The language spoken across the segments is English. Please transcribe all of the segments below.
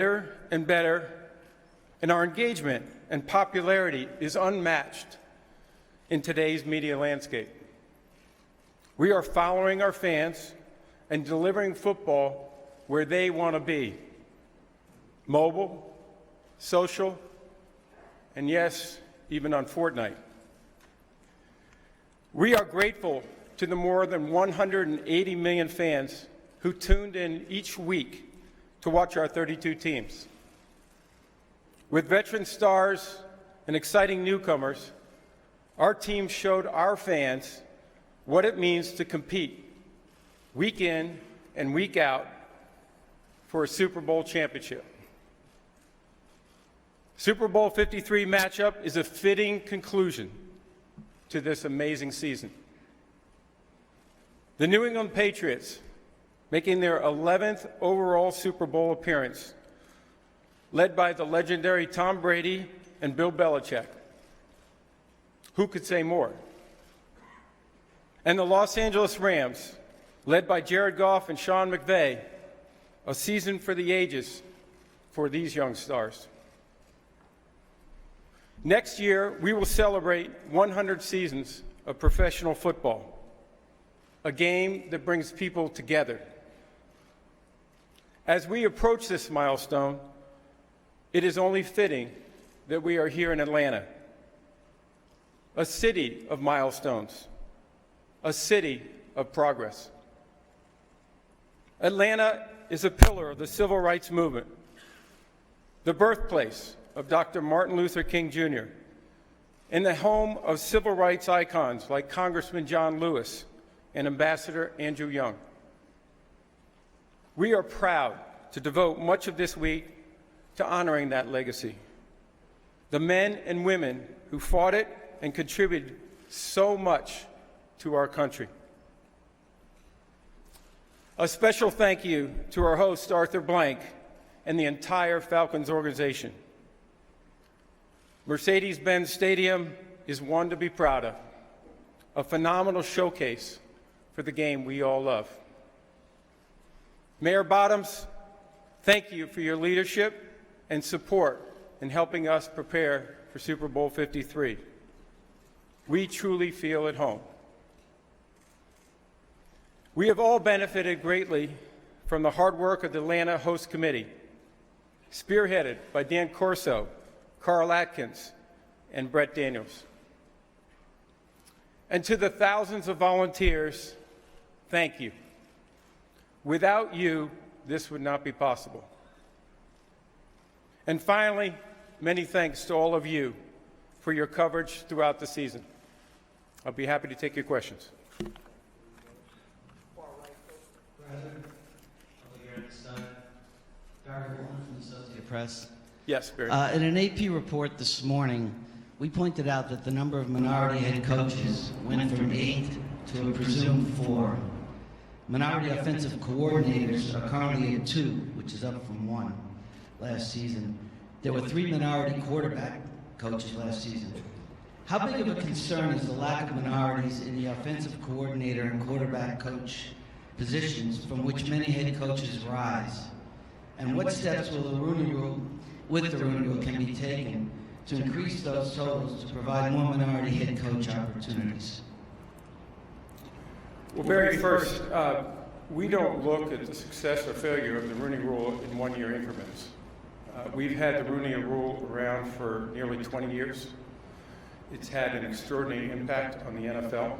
better and better, and our engagement and popularity is unmatched in today's media landscape. We are following our fans and delivering football where they want to be: mobile, social, and yes, even on Fortnite. We are grateful to the more than 180 million fans who tuned in each week to watch our 32 teams. With veteran stars and exciting newcomers, our team showed our fans what it means to compete week in and week out for a Super Bowl championship. Super Bowl 53 matchup is a fitting conclusion to this amazing season. The New England Patriots, making their 11th overall Super Bowl appearance, led by the legendary Tom Brady and Bill Belichick. Who could say more? And the Los Angeles Rams, led by Jared Goff and Sean McVay, a season for the ages for these young stars. Next year, we will celebrate 100 seasons of professional football, a game that brings people together. As we approach this milestone, it is only fitting that we are here in Atlanta, a city of milestones, a city of progress. Atlanta is a pillar of the civil rights movement, the birthplace of Dr. Martin Luther King Jr., and the home of civil rights icons like Congressman John Lewis and Ambassador Andrew Young. We are proud to devote much of this week to honoring that legacy, the men and women who fought it and contributed so much to our country. A special thank you to our host, Arthur Blank, and the entire Falcons organization. Mercedes-Benz Stadium is one to be proud of, a phenomenal showcase for the game we all love. Mayor Bottoms, thank you for your leadership and support in helping us prepare for Super Bowl 53. We truly feel at home. We have all benefited greatly from the hard work of the Atlanta Host Committee, spearheaded by Dan Corso, Carl Atkins, and Brett Daniels. And to the thousands of volunteers, thank you. Without you, this would not be possible. And finally, many thanks to all of you for your coverage throughout the season. I'll be happy to take your questions. President, Barry Bowlen from the Associated Press. Yes, Barry. In an AP report this morning, we pointed out that the number of minority head coaches went from 8 to a presumed 4. Minority offensive coordinators are currently at 2, which is up from 1 last season. There were 3 minority quarterback coaches last season. How big of a concern is the lack of minorities in the offensive coordinator and quarterback coach positions from which many head coaches rise? And what steps will the Rooney Rule can be taken to increase those totals to provide more minority head coach opportunities? Well, Barry, first, we don't look at the success or failure of the Rooney Rule in one-year increments. We've had the Rooney Rule around for nearly 20 years. It's had an extraordinary impact on the NFL.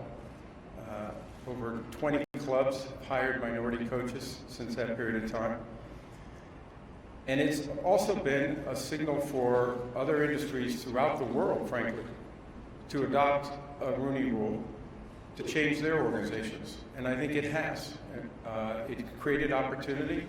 Over 20 clubs have hired minority coaches since that period of time. And it's also been a signal for other industries throughout the world, frankly, to adopt a Rooney Rule to change their organizations. And I think it has. It created opportunity.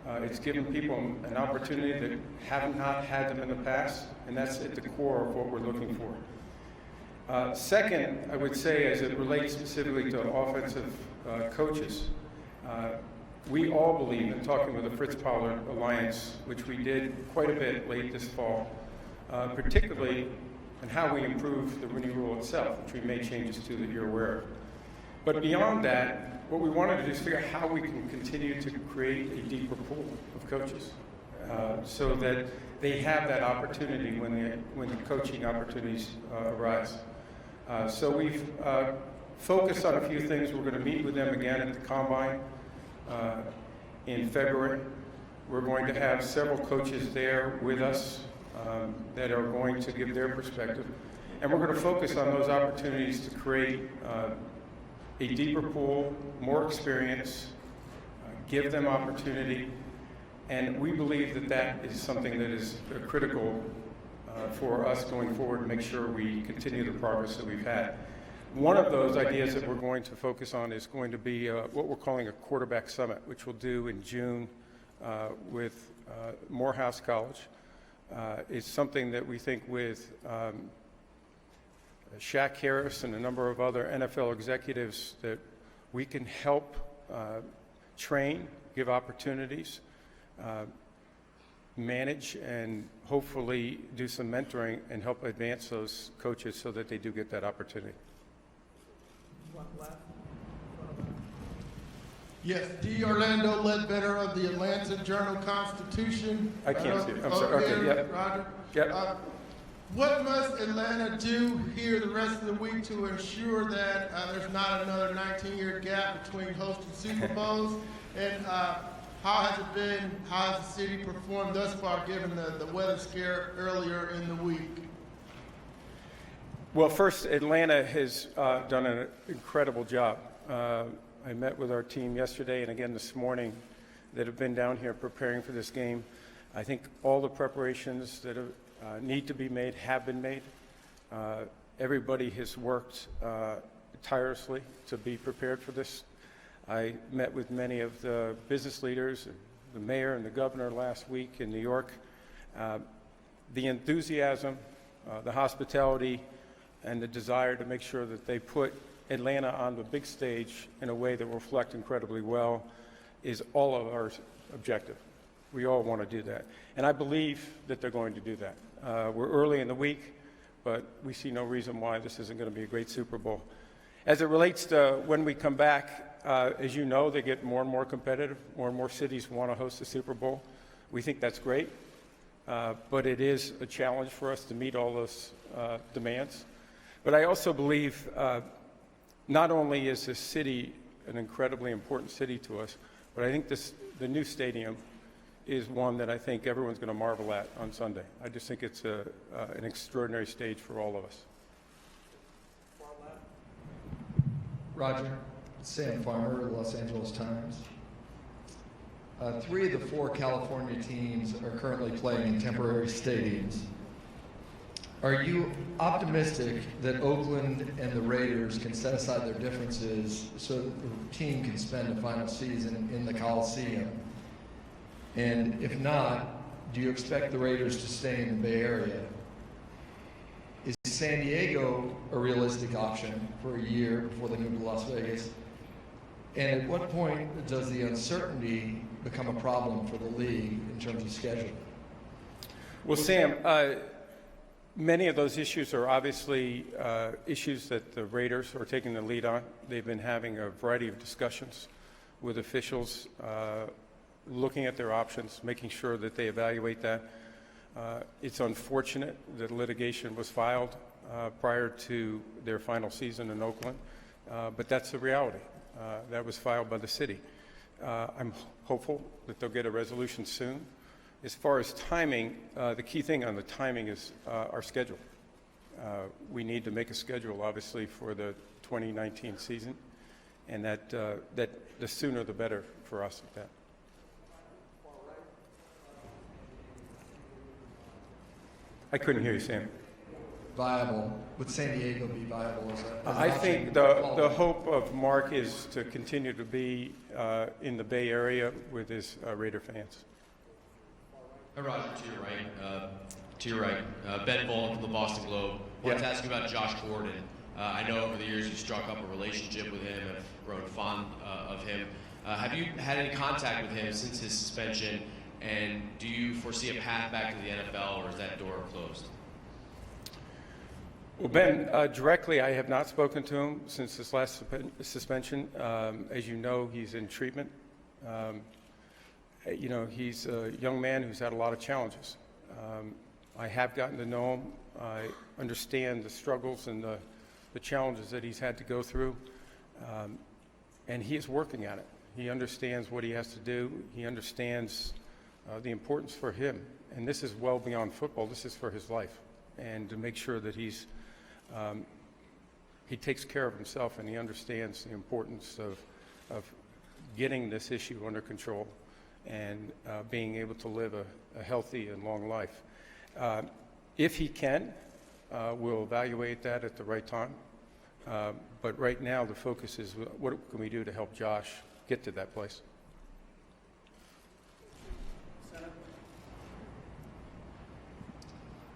It's given people an opportunity that have not had them in the past, and that's at the core of what we're looking for. Second, I would say, as it relates specifically to offensive coaches, we all believe, in talking with the Fritz Pollard Alliance, which we did quite a bit late this fall, particularly in how we improve the Rooney Rule itself, which we made changes to that you're aware of. But beyond that, what we wanted to do is figure out how we can continue to create a deeper pool of coaches. so that they have that opportunity when the coaching opportunities arise. So we've focused on a few things. We're going to meet with them again at the Combine in February. We're going to have several coaches there with us that are going to give their perspective. And we're going to focus on those opportunities to create a deeper pool, more experience, give them opportunity. And we believe that that is something that is critical for us going forward to make sure we continue the progress that we've had. One of those ideas that we're going to focus on is going to be what we're calling a quarterback summit, which we'll do in June with Morehouse College. It's something that we think with Shaq Harris and a number of other NFL executives that we can help train, give opportunities, manage, and hopefully do some mentoring and help advance those coaches so that they do get that opportunity. Yes, D. Orlando Ledbetter of the Atlanta Journal-Constitution. I can't see it. I'm sorry. Okay, yep. Roger. Yep. What must Atlanta do here the rest of the week to ensure that there's not another 19-year gap between hosting Super Bowls? And how has it been, how has the city performed thus far given the weather scare earlier in the week? Well, first, Atlanta has done an incredible job. I met with our team yesterday and again this morning that have been down here preparing for this game. I think all the preparations that need to be made have been made. Everybody has worked tirelessly to be prepared for this. I met with many of the business leaders, the mayor and the governor last week in New York. The enthusiasm, the hospitality, and the desire to make sure that they put Atlanta on the big stage in a way that will reflect incredibly well is all of our objective. We all want to do that. And I believe that they're going to do that. We're early in the week, but we see no reason why this isn't going to be a great Super Bowl. As it relates to when we come back, as you know, they get more and more competitive. More and more cities want to host the Super Bowl. We think that's great, but it is a challenge for us to meet all those demands. But I also believe not only is this city an incredibly important city to us, but I think the new stadium is one that I think everyone's going to marvel at on Sunday. I just think it's an extraordinary stage for all of us. Roger, Sam Farmer, Los Angeles Times. 3 of the 4 California teams are currently playing in temporary stadiums. Are you optimistic that Oakland and the Raiders can set aside their differences so that the team can spend a final season in the Coliseum? And if not, do you expect the Raiders to stay in the Bay Area? Is San Diego a realistic option for a year before they move to Las Vegas? And at what point does the uncertainty become a problem for the league in terms of schedule? Well, Sam, many of those issues are obviously issues that the Raiders are taking the lead on. They've been having a variety of discussions with officials, looking at their options, making sure that they evaluate that. It's unfortunate that litigation was filed prior to their final season in Oakland, but that's the reality. That was filed by the city. I'm hopeful that they'll get a resolution soon. As far as timing, the key thing on the timing is our schedule. We need to make a schedule, obviously, for the 2019 season, and that the sooner the better for us at that. I couldn't hear you, Sam. Viable. Would San Diego be viable as an I option? think the hope of Mark is to continue to be in the Bay Area with his Raider fans. Hi, Roger, to your right. Ben Bowlen from the Boston Globe. Wanted to ask you about Josh Gordon. I know over the years you struck up a relationship with him and have grown fond of him. Have you had any contact with him since his suspension, and do you foresee a path back to the NFL, or is that door closed? Well, Ben, directly, I have not spoken to him since this last suspension. As you know, he's in treatment. You know, he's a young man who's had a lot of challenges. I have gotten to know him. I understand the struggles and the challenges that he's had to go through, and he is working at it. He understands what he has to do. He understands the importance for him, and this is well beyond football. This is for his life, and to make sure that he takes care of himself, and he understands the importance of getting this issue under control and being able to live a healthy and long life. If he can, we'll evaluate that at the right time. But right now, the focus is what can we do to help Josh get to that place.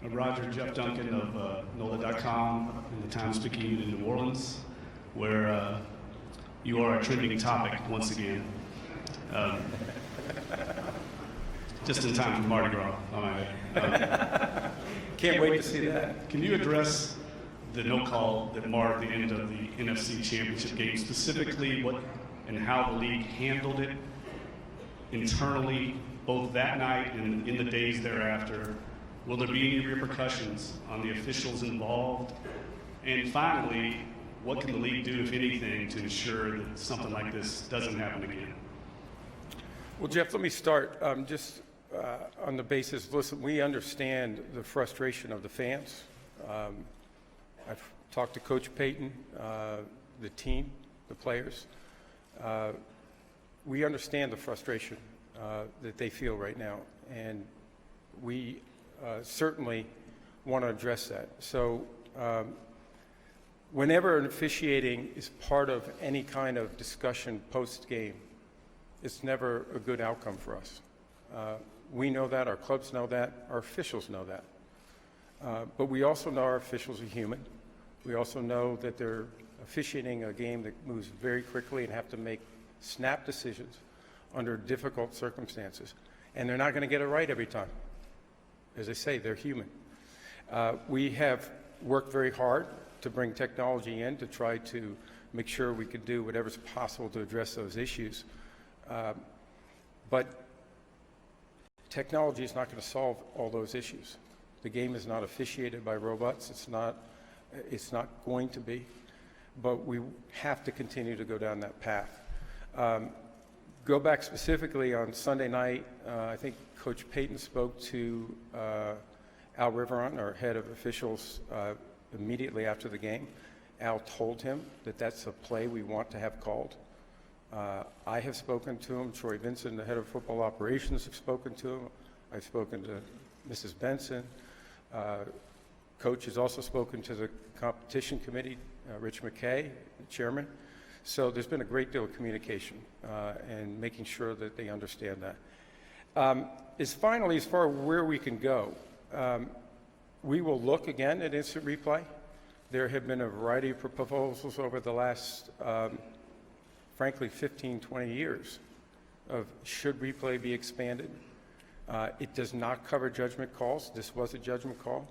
Roger, Jeff Duncan of NOLA.com and the Times-Picayune in New Orleans, where you are a trending topic once again. Just in time for Mardi Gras, I might add. Can't wait to see that. Can you address the no call that marred the end of the NFC Championship game, specifically what and how the league handled it internally, both that night and in the days thereafter? Will there be any repercussions on the officials involved? And finally, what can the league do, if anything, to ensure that something like this doesn't happen again? Well, Jeff, let me start just on the basis, listen, we understand the frustration of the fans. I've talked to Coach Payton, the team, the players. We understand the frustration that they feel right now, and we certainly want to address that. So whenever an officiating is part of any kind of discussion post-game, it's never a good outcome for us. We know that, our clubs know that, our officials know that. But we also know our officials are human. We also know that they're officiating a game that moves very quickly and have to make snap decisions under difficult circumstances. And they're not going to get it right every time. As I say, they're human. We have worked very hard to bring technology in to try to make sure we could do whatever's possible to address those issues. But technology is not going to solve all those issues. The game is not officiated by robots. It's not going to be. But we have to continue to go down that path. Go back specifically on Sunday night, I think Coach Payton spoke to Al Riveron, our head of officials, immediately after the game. Al told him that that's a play we want to have called. I have spoken to him. Troy Vincent, the head of football operations, have spoken to him. I've spoken to Mrs. Benson. Coach has also spoken to the competition committee, Rich McKay, the chairman. So there's been a great deal of communication and making sure that they understand that. As far as where we can go, we will look again at instant replay. There have been a variety of proposals over the last, frankly, 15, 20 years of should replay be expanded. It does not cover judgment calls. This was a judgment call.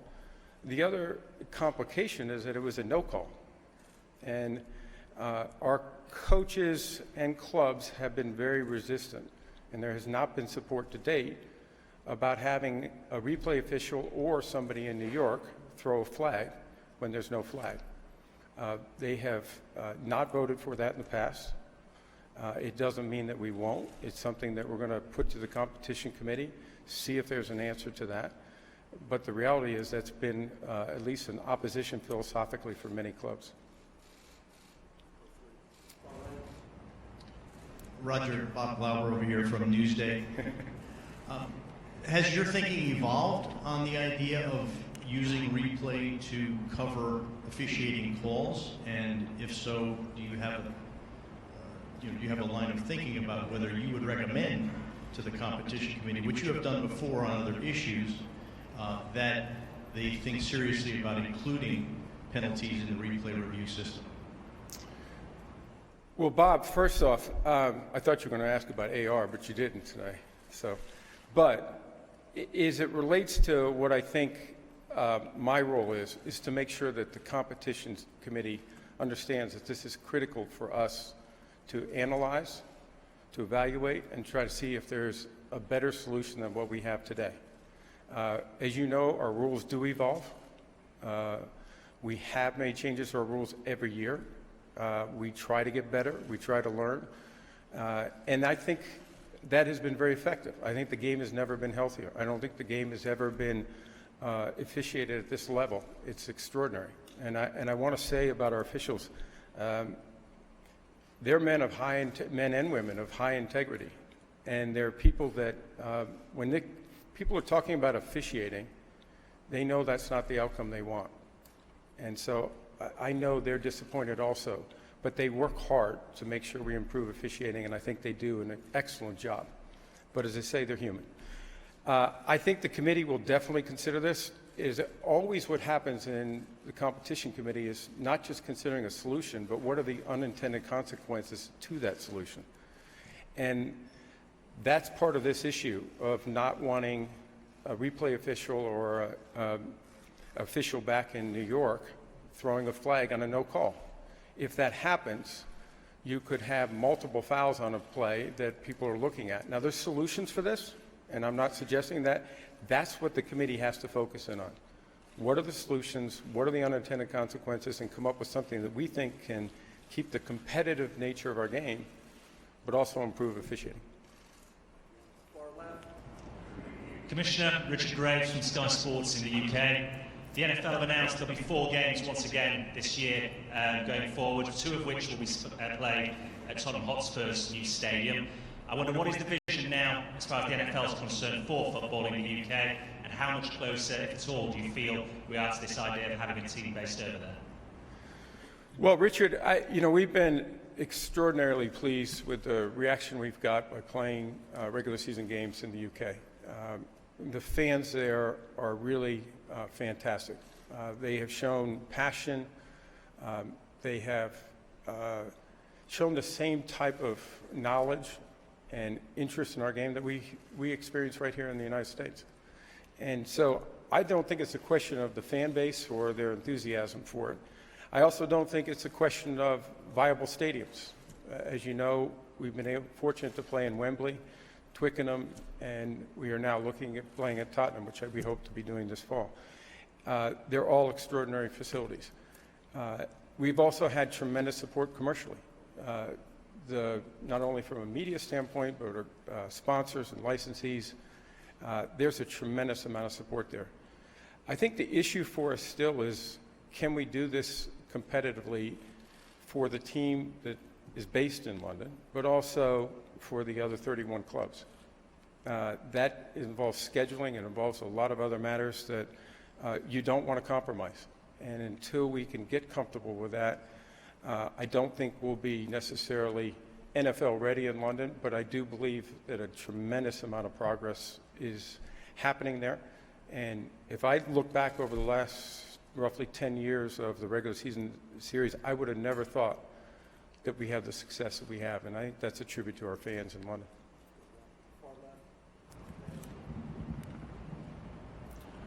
The other complication is that it was a no call. And our coaches and clubs have been very resistant, and there has not been support to date about having a replay official or somebody in New York throw a flag when there's no flag. They have not voted for that in the past. It doesn't mean that we won't. It's something that we're going to put to the competition committee, see if there's an answer to that. But the reality is that's been at least an opposition philosophically for many clubs. Roger, Bob Glauber over here from Newsday. Has your thinking evolved on the idea of using replay to cover officiating calls? And if so, do you have a line of thinking about whether you would recommend to the competition committee, which you have done before on other issues, that they think seriously about including penalties in the replay review system? Well, Bob, first off, I thought you were going to ask about AR, but you didn't today. But as it relates to what I think my role is to make sure that the competition committee understands that this is critical for us to analyze, to evaluate, and try to see if there's a better solution than what we have today. As you know, our rules do evolve. We have made changes to our rules every year. We try to get better. We try to learn. And I think that has been very effective. I think the game has never been healthier. I don't think the game has ever been officiated at this level. It's extraordinary. And I want to say about our officials, they're men and women of high integrity. And they're people that, when people are talking about officiating, they know that's not the outcome they want. And so I know they're disappointed also, but they work hard to make sure we improve officiating, and I think they do an excellent job. But as I say, they're human. I think the committee will definitely consider this. Is always what happens in the competition committee is not just considering a solution, but what are the unintended consequences to that solution. And that's part of this issue of not wanting a replay official or official back in New York throwing a flag on a no call. If that happens, you could have multiple fouls on a play that people are looking at. Now, there's solutions for this, and I'm not suggesting that. That's what the committee has to focus in on. What are the solutions? What are the unintended consequences? And come up with something that we think can keep the competitive nature of our game, but also improve officiating. Commissioner Richard Graves from Sky Sports in the UK. The NFL have announced there'll be 4 games once again this year going forward, 2 of which will be played at Tottenham Hotspur's new stadium. I wonder, what is the vision now, as far as the NFL is concerned, for football in the UK, and how much closer, if at all, do you feel we are to this idea of having a team based over there? Well, Richard, we've been extraordinarily pleased with the reaction we've got by playing regular season games in the UK. The fans there are really fantastic. They have shown passion. They have shown the same type of knowledge and interest in our game that we experience right here in the United States. And so I don't think it's a question of the fan base or their enthusiasm for it. I also don't think it's a question of viable stadiums. As you know, we've been fortunate to play in Wembley, Twickenham, and we are now looking at playing at Tottenham, which we hope to be doing this fall. They're all extraordinary facilities. We've also had tremendous support commercially, not only from a media standpoint, but sponsors and licensees. There's a tremendous amount of support there. I think the issue for us still is, can we do this competitively for the team that is based in London, but also for the other 31 clubs? That involves scheduling. It involves a lot of other matters that you don't want to compromise. And until we can get comfortable with that, I don't think we'll be necessarily NFL ready in London, but I do believe that a tremendous amount of progress is happening there. And if I look back over the last roughly 10 years of the regular season series, I would have never thought that we have the success that we have. And I think that's a tribute to our fans in London.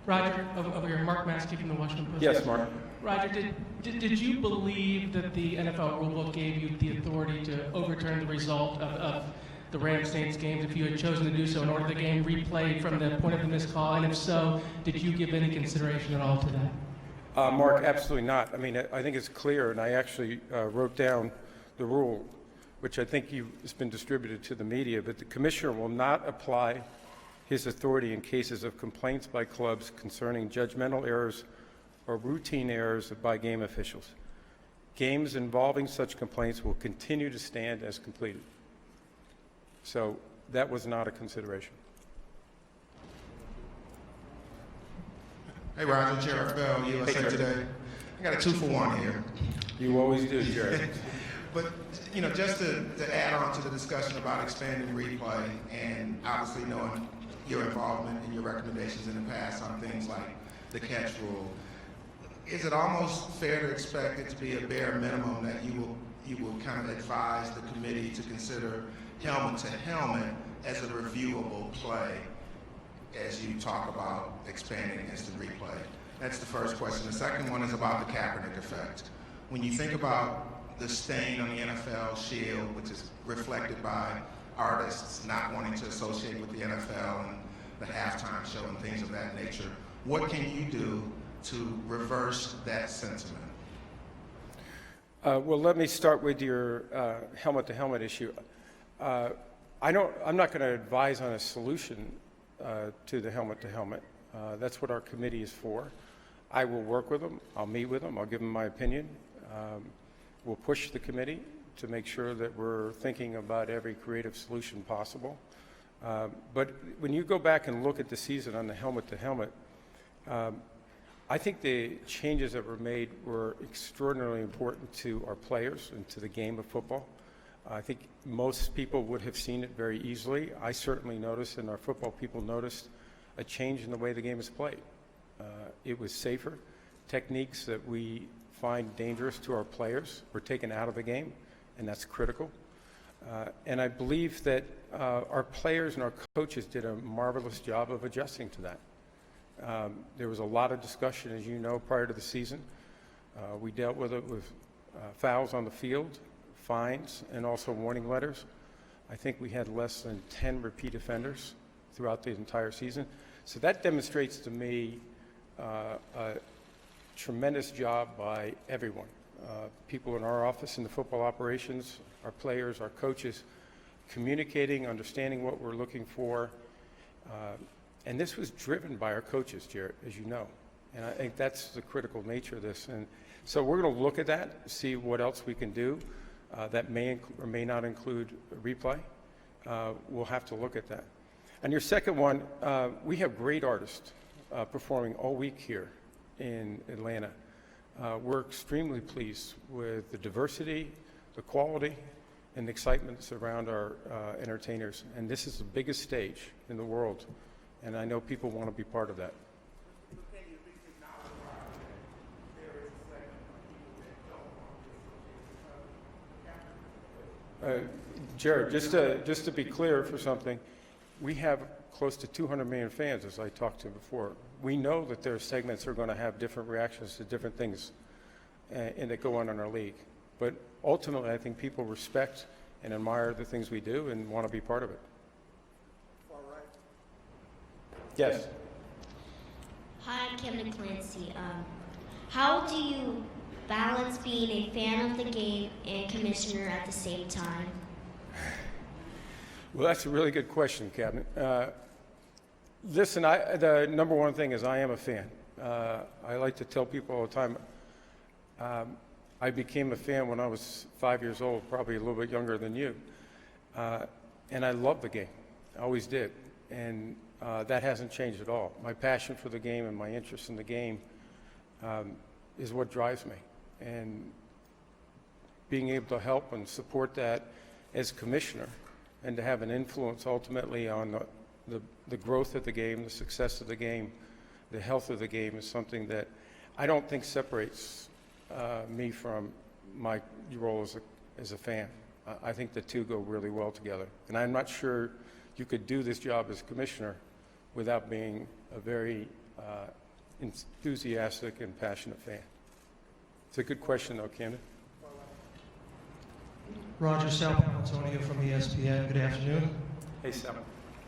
Roger, over here, Mark Maskey from the Washington Post. Yes, Mark. Roger, did you believe that the NFL rulebook gave you the authority to overturn the result of the Rams-Saints games if you had chosen to do so and order the game replayed from the point of the missed call? And if so, did you give any consideration at all to that? Mark, absolutely not. I mean, I think it's clear, and I actually wrote down the rule, which I think has been distributed to the media, but the commissioner will not apply his authority in cases of complaints by clubs concerning judgmental errors or routine errors by game officials. Games involving such complaints will continue to stand as completed. So that was not a consideration. Hey, Roger, Jared Bell, USA Today. I got a 2-for-1 here. You always do, Jared. But, just to add on to the discussion about expanding replay and obviously knowing your involvement and your recommendations in the past on things like the catch rule, is it almost fair to expect it to be a bare minimum that you will kind of advise the committee to consider helmet to helmet as a reviewable play as you talk about expanding instant replay? That's the first question. The second one is about the Kaepernick effect. When you think about the stain on the NFL shield, which is reflected by artists not wanting to associate with the NFL and the halftime show and things of that nature. What can you do to reverse that sentiment? Well, let me start with your helmet-to-helmet issue. I'm not going to advise on a solution to the helmet-to-helmet. That's what our committee is for. I will work with them. I'll meet with them. I'll give them my opinion. We'll push the committee to make sure that we're thinking about every creative solution possible. But when you go back and look at the season on the helmet-to-helmet, I think the changes that were made were extraordinarily important to our players and to the game of football. I think most people would have seen it very easily. I certainly noticed, and our football people noticed, a change in the way the game is played. It was safer. Techniques that we find dangerous to our players were taken out of the game, and that's critical. And I believe that our players and our coaches did a marvelous job of adjusting to that. There was a lot of discussion, as you know, prior to the season. We dealt with it with fouls on the field, fines, and also warning letters. I think we had less than 10 repeat offenders throughout the entire season. So that demonstrates to me a tremendous job by everyone. People in our office, in the football operations, our players, our coaches, communicating, understanding what we're looking for. And this was driven by our coaches, Jarrett, as you know. And I think that's the critical nature of this. And so we're going to look at that, see what else we can do that may or may not include a replay. We'll have to look at that. And your second one, we have great artists performing all week here in Atlanta. We're extremely pleased with the diversity, the quality, and the excitement that's around our entertainers. And this is the biggest stage in the world. And I know people want to be part of that. Jared, just to be clear for something, we have close to 200 million fans, as I talked to before. We know that there are segments that are going to have different reactions to different things and that go on in our league. But ultimately, I think people respect and admire the things we do and want to be part of it. Yes. Hi, I'm Kevin Clancy. How do you balance being a fan of the game and commissioner at the same time? Well, that's a really good question, Kevin. Listen, the number one thing is I am a fan. I like to tell people all the time, I became a fan when I was 5 years old, probably a little bit younger than you. And I love the game. I always did. And that hasn't changed at all. My passion for the game and my interest in the game is what drives me. And being able to help and support that as commissioner and to have an influence ultimately on the growth of the game, the success of the game, the health of the game is something that I don't think separates me from my role as a fan. I think the two go really well together. And I'm not sure you could do this job as commissioner without being a very enthusiastic and passionate fan. It's a good question, though, Camden. Roger, Sal Papantonio from ESPN. Good afternoon. Hey, Sal.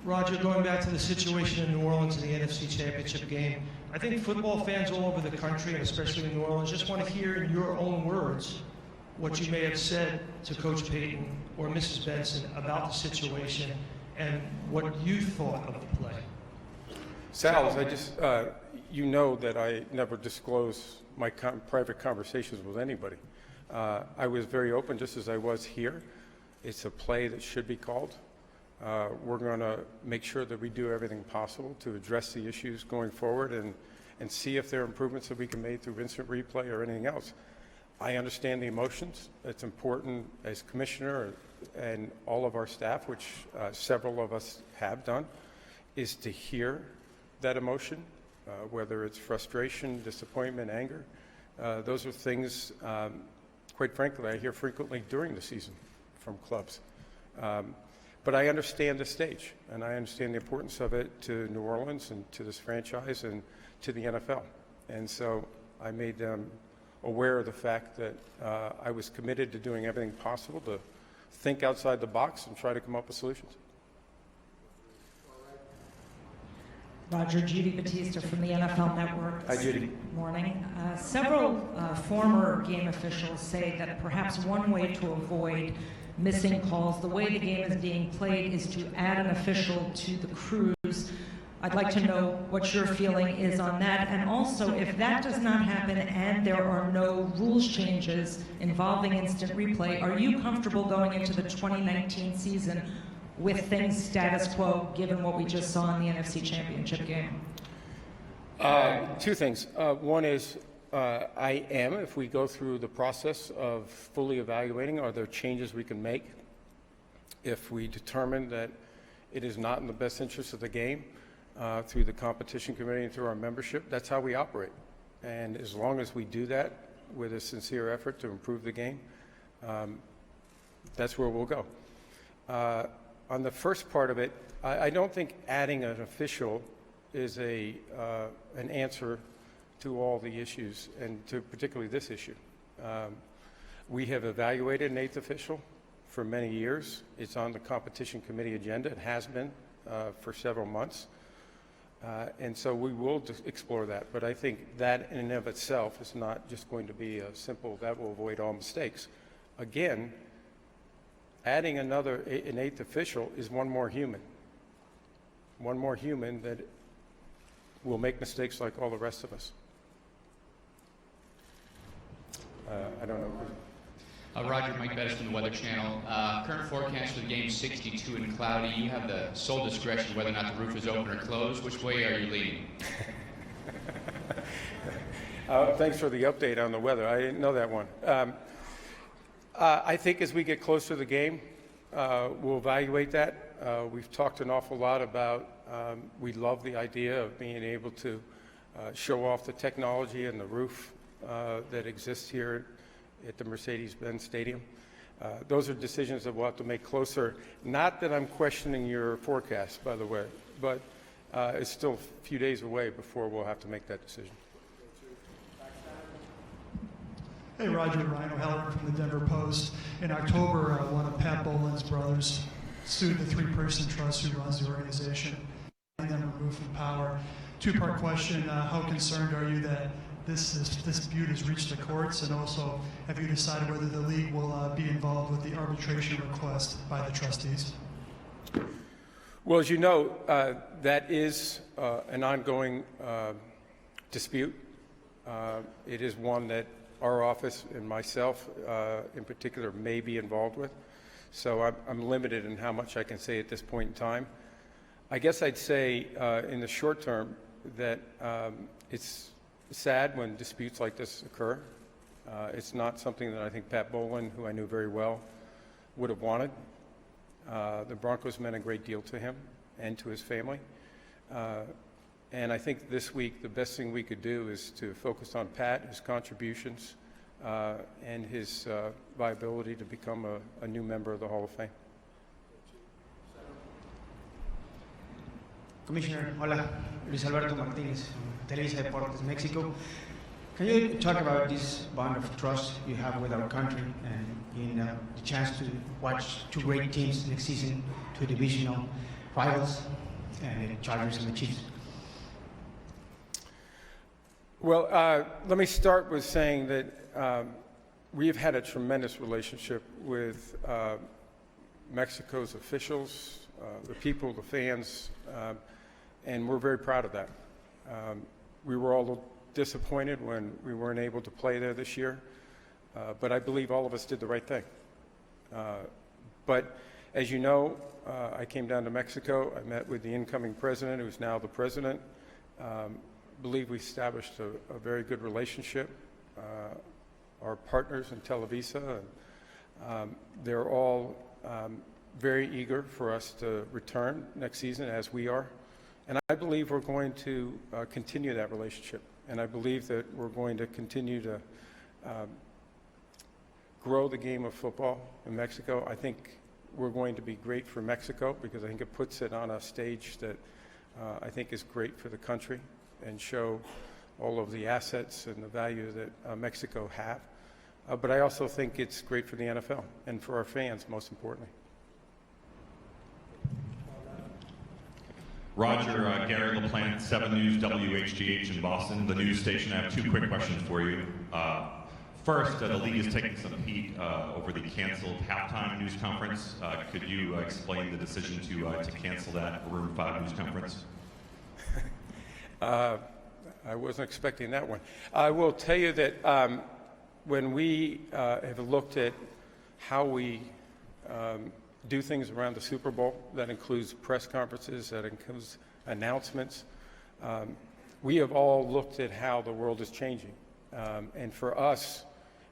Roger, going back to the situation in New Orleans in the NFC Championship game, I think football fans all over the country, and especially in New Orleans, just want to hear in your own words what you may have said to Coach Payton or Mrs. Benson about the situation and what you thought of the play. Sal, you know that I never disclose my private conversations with anybody. I was very open, just as I was here. It's a play that should be called. We're going to make sure that we do everything possible to address the issues going forward and see if there are improvements that we can make through instant replay or anything else. I understand the emotions. It's important as commissioner and all of our staff, which several of us have done, is to hear that emotion, whether it's frustration, disappointment, anger. Those are things, quite frankly, I hear frequently during the season from clubs. But I understand the stage, and I understand the importance of it to New Orleans and to this franchise and to the NFL. And so I made them aware of the fact that I was committed to doing everything possible to think outside the box and try to come up with solutions. Roger, Judy Batista from the NFL Network. Hi, Judy. Good morning. Several former game officials say that perhaps one way to avoid missing calls, the way the game is being played, is to add an official to the crews. I'd like to know what your feeling is on that. And also, if that does not happen and there are no rules changes involving instant replay, are you comfortable going into the 2019 season with things status quo, given what we just saw in the NFC Championship game? Two things. One is I am, if we go through the process of fully evaluating, are there changes we can make? If we determine that it is not in the best interest of the game, through the competition committee and through our membership, that's how we operate. And as long as we do that with a sincere effort to improve the game, that's where we'll go. On the first part of it, I don't think adding an official is an answer to all the issues, and to particularly this issue. We have evaluated an eighth official for many years. It's on the competition committee agenda. It has been for several months. And so we will explore that. But I think that in and of itself is not just going to be a simple, that will avoid all mistakes. Again, adding an eighth official is one more human. One more human that will make mistakes like all the rest of us. I don't know. Roger, Mike Bettis from the Weather Channel. Current forecast for the game 62 and cloudy. You have the sole discretion whether or not the roof is open or closed. Which way are you leaning? Thanks for the update on the weather. I didn't know that one. I think as we get closer to the game, we'll evaluate that. We've talked an awful lot about, we love the idea of being able to show off the technology and the roof that exists here at the Mercedes-Benz Stadium. Those are decisions that we'll have to make closer. Not that I'm questioning your forecast, by the way, but it's still a few days away before we'll have to make that decision. Hey, Roger, Ryan O'Halloran from the Denver Post. In October, one of Pat Bowlen's brothers sued the three-person trust who runs the organization, and them removed from power. Two-part question, how concerned are you that this dispute has reached the courts, and also have you decided whether the league will be involved with the arbitration request by the trustees? Well, as you know, that is an ongoing dispute. It is one that our office and myself in particular may be involved with. So I'm limited in how much I can say at this point in time. I guess I'd say in the short term that it's sad when disputes like this occur. It's not something that I think Pat Bowlen, who I knew very well, would have wanted. The Broncos meant a great deal to him and to his family. And I think this week the best thing we could do is to focus on Pat, his contributions, and his viability to become a new member of the Hall of Fame. Commissioner, hola, Luis Alberto Martinez from Televisa Deportes, Mexico. Can you talk about this bond of trust you have with our country and in the chance to watch two great teams next season, two divisional rivals, the Chargers and the Chiefs? Well, let me start with saying that we've had a tremendous relationship with Mexico's officials, the people, the fans, and we're very proud of that. We were all disappointed when we weren't able to play there this year, but I believe all of us did the right thing. But as you know, I came down to Mexico. I met with the incoming president, who's now the president. Believe we established a very good relationship. Our partners in Televisa, they're all very eager for us to return next season, as we are. And I believe we're going to continue that relationship. And I believe that we're going to continue to grow the game of football in Mexico. I think we're going to be great for Mexico because I think it puts it on a stage that I think is great for the country and show all of the assets and the value that Mexico have. but I also think it's great for the NFL and for our fans, most importantly. Roger, Gary LaPlante, 7 News WHGH in Boston, the news station. I have 2 quick questions for you. First, the league is taking some heat over the canceled halftime news conference. Could you explain the decision to cancel that Room 5 news conference? I wasn't expecting that one. I will tell you that when we have looked at how we do things around the Super Bowl, that includes press conferences, that includes announcements, we have all looked at how the world is changing. And for us,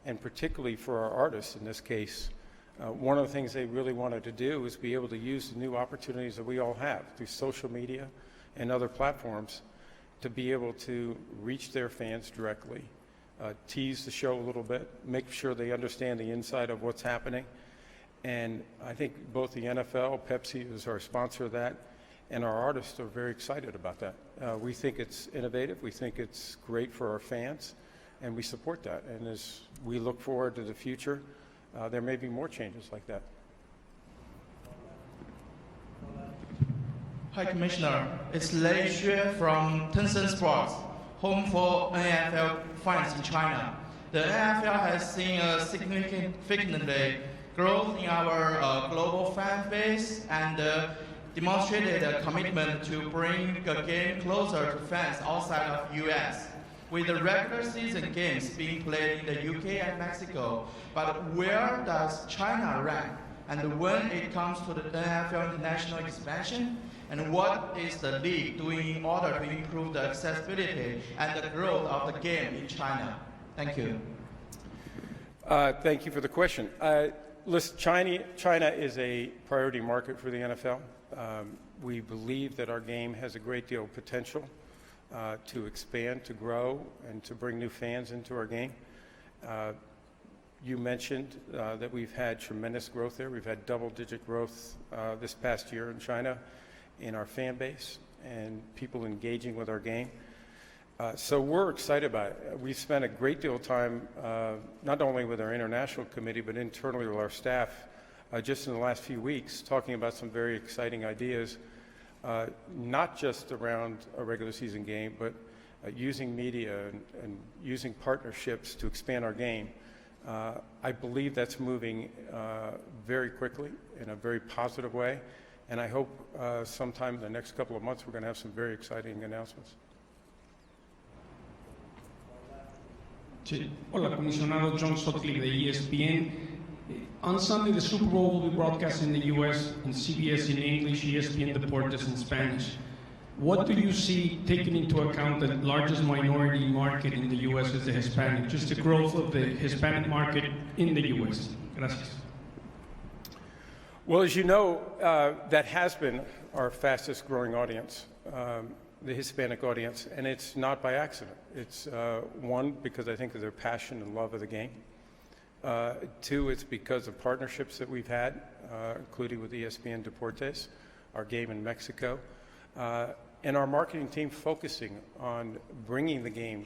and particularly for our artists in this case, one of the things they really wanted to do is be able to use the new opportunities that we all have through social media and other platforms to be able to reach their fans directly, tease the show a little bit, make sure they understand the inside of what's happening. And I think both the NFL, Pepsi is our sponsor of that, and our artists are very excited about that. We think it's innovative, we think it's great for our fans, and we support that. And as we look forward to the future, there may be more changes like that. Hi, Commissioner. It's LIII from Tencent Sports, home for NFL fans in China. The NFL has seen a significant growth in our global fan base and demonstrated a commitment to bring the game closer to fans outside of U.S. with the regular season games being played in the UK and Mexico. But where does China rank? And when it comes to the NFL international expansion? And what is the league doing in order to improve the accessibility and the growth of the game in China? Thank you. Thank you for the question. Listen, China is a priority market for the NFL. We believe that our game has a great deal of potential to expand, to grow, and to bring new fans into our game. You mentioned that we've had tremendous growth there. We've had double-digit growth this past year in China in our fan base and people engaging with our game. So we're excited about it. We've spent a great deal of time, not only with our international committee, but internally with our staff, just in the last few weeks, talking about some very exciting ideas, not just around a regular season game, but using media and using partnerships to expand our game. I believe that's moving very quickly in a very positive way, and I hope sometime in the next couple of months we're going to have some very exciting announcements. Hola, Comisionado John Sutcliffe de ESPN. On Sunday, the Super Bowl will be broadcast in the U.S. and CBS in English, ESPN Deportes in Spanish. What do you see, taking into account the largest minority market in the U.S. is the Hispanic, just the growth of the Hispanic market in the U.S.? Gracias. Well, as you know, that has been our fastest growing audience, the Hispanic audience, and it's not by accident. It's one, because I think of their passion and love of the game. Two, it's because of partnerships that we've had, including with ESPN Deportes, our game in Mexico, and our marketing team focusing on bringing the game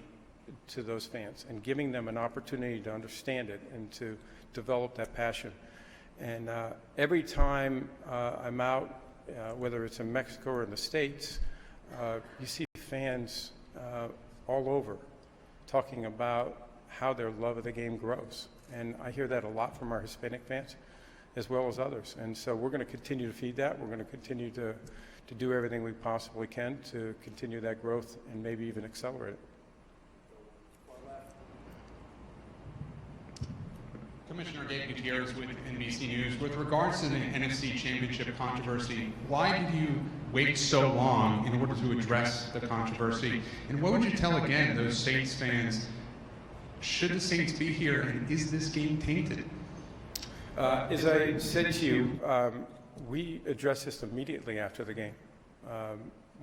to those fans and giving them an opportunity to understand it and to develop that passion. And every time I'm out, whether it's in Mexico or in the States, you see fans all over talking about how their love of the game grows. And I hear that a lot from our Hispanic fans, as well as others. And so we're going to continue to feed that. We're going to continue to do everything we possibly can to continue that growth and maybe even accelerate it. Commissioner Dave Gutierrez with NBC News. With regards to the NFC Championship controversy, why did you wait so long in order to address the controversy? And what would you tell, again, those Saints fans? Should the Saints be here, and is this game tainted? As I said to you, we addressed this immediately after the game.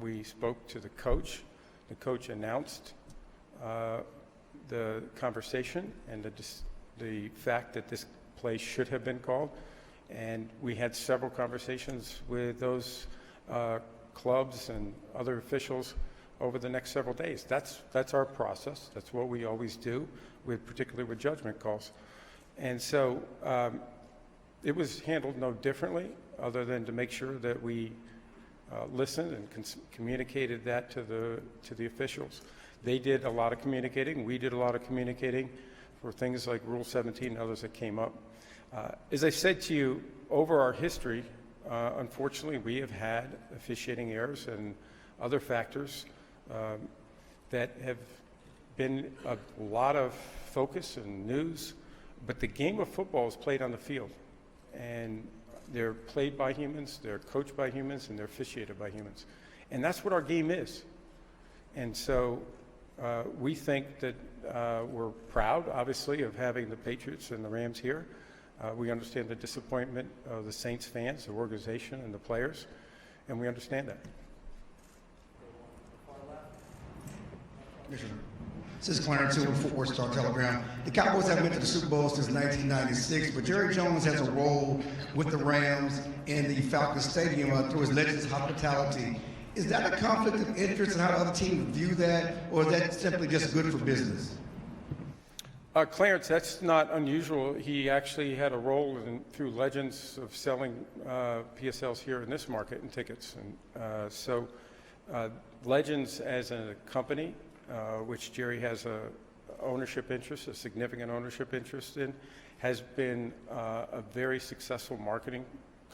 We spoke to the coach. The coach announced the conversation and the fact that this play should have been called. And we had several conversations with those clubs and other officials over the next several days. That's our process. That's what we always do, particularly with judgment calls. And so it was handled no differently, other than to make sure that we listened and communicated that to the officials. They did a lot of communicating. We did a lot of communicating for things like Rule 17 and others that came up. As I said to you, over our history, unfortunately, we have had officiating errors and other factors that have been a lot of focus and news, but the game of football is played on the field, and they're played by humans, they're coached by humans, and they're officiated by humans. And that's what our game is. And so we think that we're proud, obviously, of having the Patriots and the Rams here. We understand the disappointment of the Saints fans, the organization, and the players, and we understand that. This is Clarence Hill with Fort Worth Star-Telegram. The Cowboys haven't been to the Super Bowl since 1996, but Jerry Jones has a role with the Rams in the Falcons Stadium through his Legends hospitality. Is that a conflict of interest in how other teams view that, or is that simply just good for business? Clarence, that's not unusual. He actually had a role through Legends of selling PSLs here in this market and tickets. And so Legends as a company, which Jerry has a ownership interest, a significant ownership interest in, has been a very successful marketing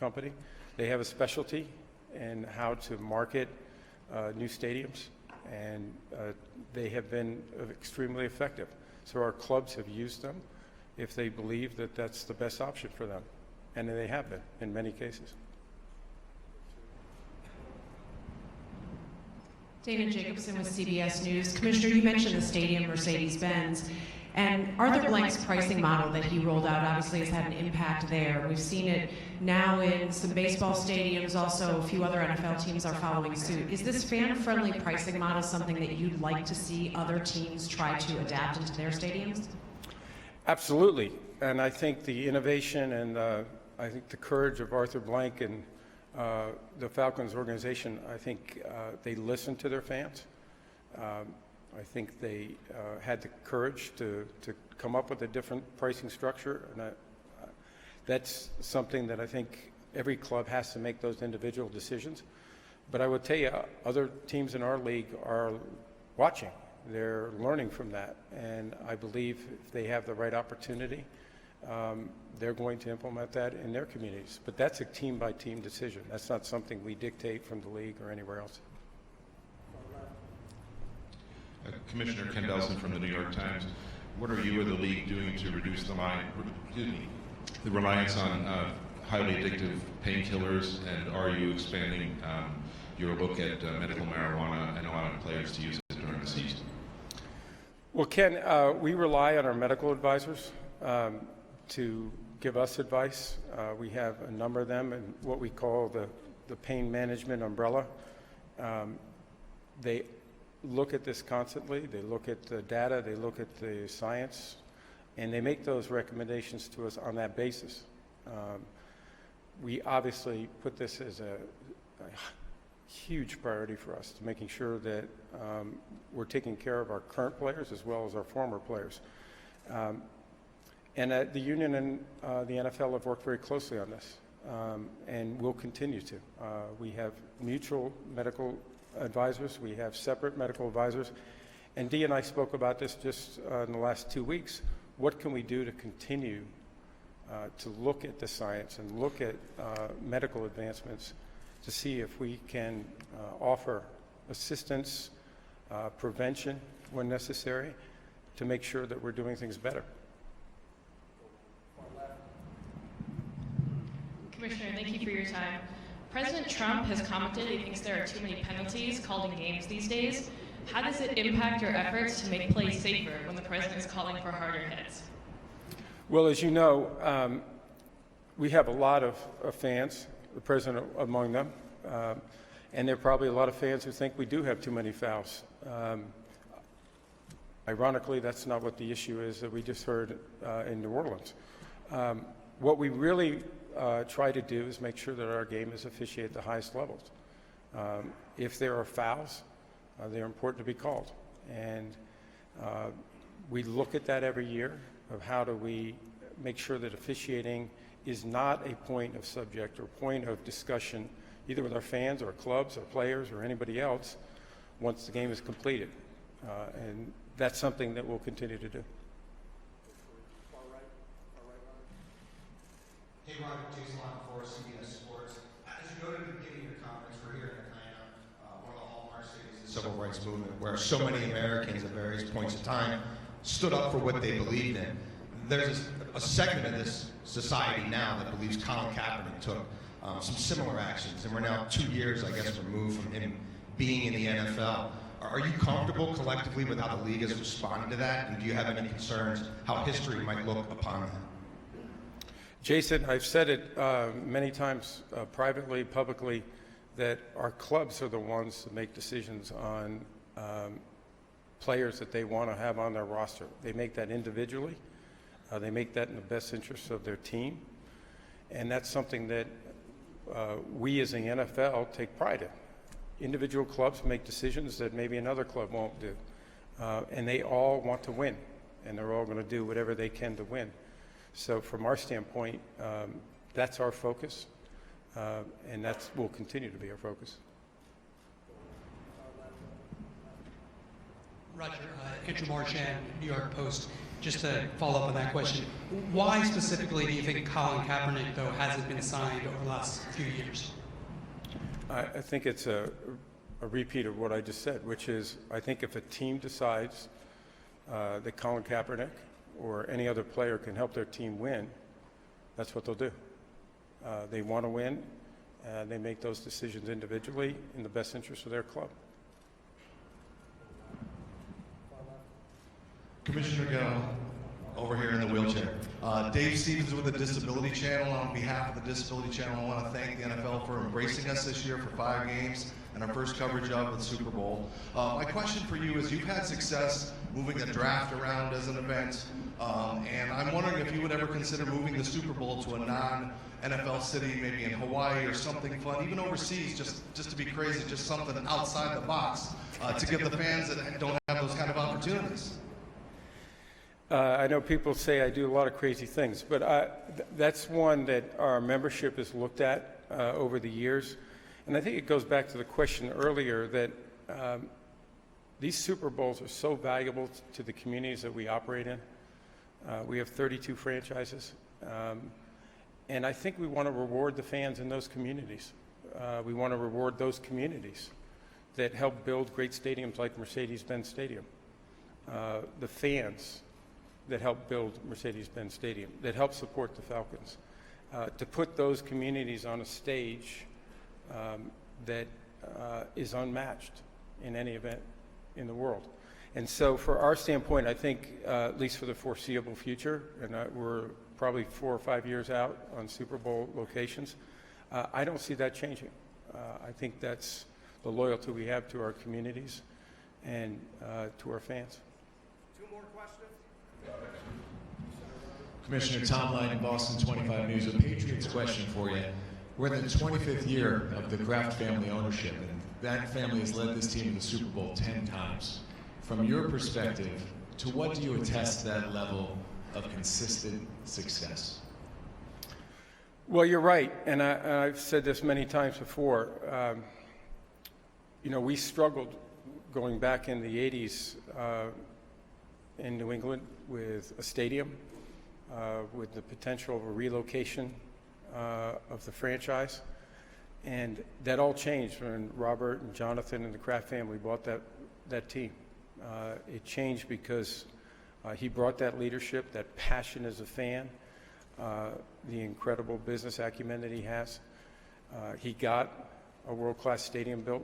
company. They have a specialty in how to market new stadiums, and they have been extremely effective. So our clubs have used them if they believe that that's the best option for them, and they have been in many cases. Dana Jacobson with CBS News. Commissioner, you mentioned the stadium Mercedes-Benz, and Arthur Blank's pricing model that he rolled out obviously has had an impact there. We've seen it now in some baseball stadiums, also a few other NFL teams are following suit. Is this fan-friendly pricing model something that you'd like to see other teams try to adapt into their stadiums? Absolutely, and I think the innovation and I think the courage of Arthur Blank and the Falcons organization, I think they listened to their fans. I think they had the courage to come up with a different pricing structure, and that's something that I think every club has to make those individual decisions. But I would tell you, other teams in our league are watching. They're learning from that, and I believe if they have the right opportunity, they're going to implement that in their communities. But that's a team-by-team decision. That's not something we dictate from the league or anywhere else. Commissioner Ken Belson from the New York Times. What are you or the league doing to reduce the reliance on highly addictive painkillers, and are you expanding your look at medical marijuana and allowing players to use it during the season? Well, Ken, we rely on our medical advisors to give us advice. We have a number of them in what we call the pain management umbrella. They look at this constantly. They look at the data. They look at the science, and they make those recommendations to us on that basis. We obviously put this as a huge priority for us, to making sure that we're taking care of our current players as well as our former players. And the union and the NFL have worked very closely on this, and will continue to. We have mutual medical advisors. We have separate medical advisors. And Dee and I spoke about this just in the last 2 weeks. What can we do to continue to look at the science and look at medical advancements to see if we can offer assistance, prevention when necessary, to make sure that we're doing things better. Commissioner, thank you for your time. President Trump has commented he thinks there are too many penalties called in games these days. How does it impact your efforts to make plays safer when the president is calling for harder hits? Well, as you know, we have a lot of fans, the president among them, and there are probably a lot of fans who think we do have too many fouls. Ironically, that's not what the issue is that we just heard in New Orleans. What we really try to do is make sure that our game is officiated at the highest levels. If there are fouls, they're important to be called. And we look at that every year of how do we make sure that officiating is not a point of subject or point of discussion, either with our fans or clubs or players or anybody else, once the game is completed. And that's something that we'll continue to do. Hey, Roger, Jason Lyon for CBS Sports. As you noted at the beginning of your comments, we're here in Atlanta, one of the hallmark cities of the civil rights movement, where so many Americans at various points in time stood up for what they believed in. There's a segment of this society now that believes Colin Kaepernick took some similar actions, and we're now 2 years, I guess, removed from him being in the NFL. Are you comfortable collectively with how the league has responded to that, and do you have any concerns how history might look upon that? Jason, I've said it many times privately, publicly, that our clubs are the ones that make decisions on players that they want to have on their roster. They make that individually. They make that in the best interest of their team. And that's something that we as the NFL take pride in. Individual clubs make decisions that maybe another club won't do. And they all want to win. And they're all going to do whatever they can to win. So from our standpoint, that's our focus, and that will continue to be our focus. Roger, Andrew Marchand, New York Post. Just to follow up on that question, why specifically do you think Colin Kaepernick, though, hasn't been signed over the last few years? I think it's a repeat of what I just said, which is I think if a team decides that Colin Kaepernick or any other player can help their team win, that's what they'll do. They want to win, and they make those decisions individually in the best interest of their club. Commissioner Goodell, over here in the wheelchair. Dave Stevens with the Disability Channel. On behalf of the Disability Channel, I want to thank the NFL for embracing us this year for 5 games and our first coverage of the Super Bowl. My question for you is, you've had success moving the draft around as an event, and I'm wondering if you would ever consider moving the Super Bowl to a non-NFL city, maybe in Hawaii or something fun, even overseas, just to be crazy, just something outside the box, to give the fans that don't have those kind of opportunities. I know people say I do a lot of crazy things, but that's one that our membership has looked at over the years. And I think it goes back to the question earlier that these Super Bowls are so valuable to the communities that we operate in. We have 32 franchises. And I think we want to reward the fans in those communities. We want to reward those communities that help build great stadiums like Mercedes-Benz Stadium. The fans that help build Mercedes-Benz Stadium, that help support the Falcons. To put those communities on a stage that is unmatched in any event in the world. And so for our standpoint, I think, at least for the foreseeable future, and we're probably 4 or 5 years out on Super Bowl locations, I don't see that changing. I think that's the loyalty we have to our communities and to our fans. 2 more questions. Commissioner Tom Lyon, Boston 25 News. A Patriots question for you. We're in the 25th year of the Kraft family ownership, and that family has led this team to the Super Bowl 10 times. From your perspective, to what do you attest that level of consistent success? Well, you're right, and I've said this many times before. We struggled going back in the 80s in New England with a stadium, with the potential of a relocation of the franchise. And that all changed when Robert and Jonathan and the Kraft family bought that team. It changed because he brought that leadership, that passion as a fan, the incredible business acumen that he has. He got a world-class stadium built.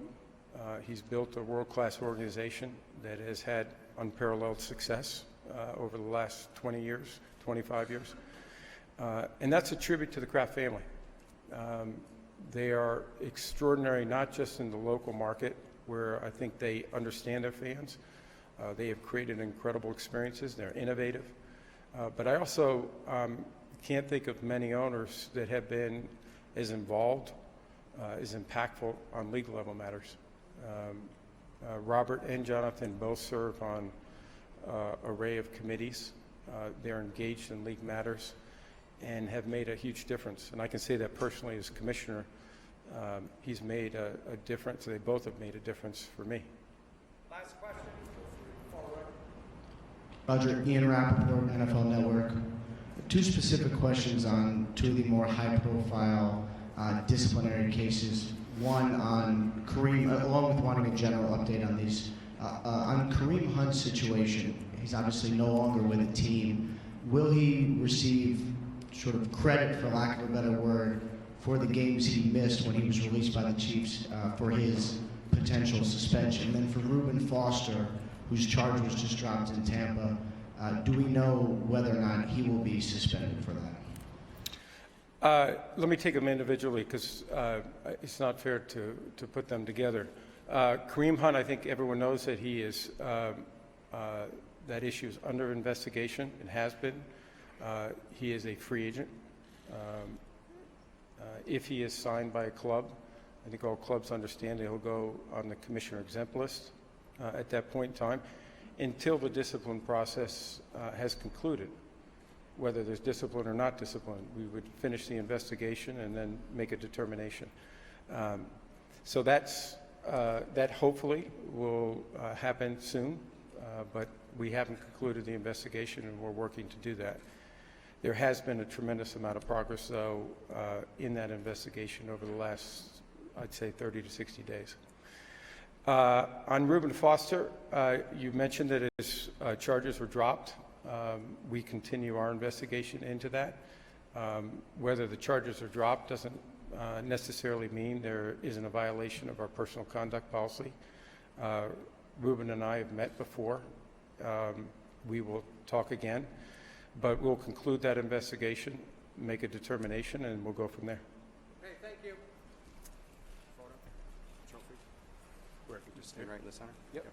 He's built a world-class organization that has had unparalleled success over the last 20 years, 25 years. And that's a tribute to the Kraft family. They are extraordinary, not just in the local market, where I think they understand their fans. They have created incredible experiences. They're innovative. But I also can't think of many owners that have been as involved, as impactful on league level matters. Robert and Jonathan both serve on an array of committees They're engaged in league matters and have made a huge difference. And I can say that personally as commissioner. He's made a difference. They both have made a difference for me. Last question. Roger, Ian Rappaport, NFL Network. Two specific questions on two of the more high-profile disciplinary cases. One on Kareem, along with wanting a general update on these. On Kareem Hunt's situation, he's obviously no longer with the team. Will he receive sort of credit, for lack of a better word, for the games he missed when he was released by the Chiefs for his potential suspension? And then for Reuben Foster, whose charge was just dropped in Tampa, do we know whether or not he will be suspended for that? Let me take them individually because it's not fair to put them together. Kareem Hunt, I think everyone knows that he is, that issue is under investigation. It has been. He is a free agent. If he is signed by a club, I think all clubs understand that he'll go on the commissioner exempt list at that point in time until the discipline process has concluded. Whether there's discipline or not discipline, we would finish the investigation and then make a determination. So that's, that hopefully will happen soon, but we haven't concluded the investigation and we're working to do that. There has been a tremendous amount of progress, though, in that investigation over the last, I'd say, 30 to 60 days. On Reuben Foster, you mentioned that his charges were dropped. We continue our investigation into that. Whether the charges are dropped doesn't necessarily mean there isn't a violation of our personal conduct policy. Reuben and I have met before. We will talk again. But we'll conclude that investigation, make a determination, and we'll go from there. Okay, thank you. Photo, trophy. Where I can just stand right in the center. Yep.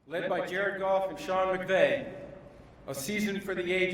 led by Jared Goff and Sean McVay, a season for the ages.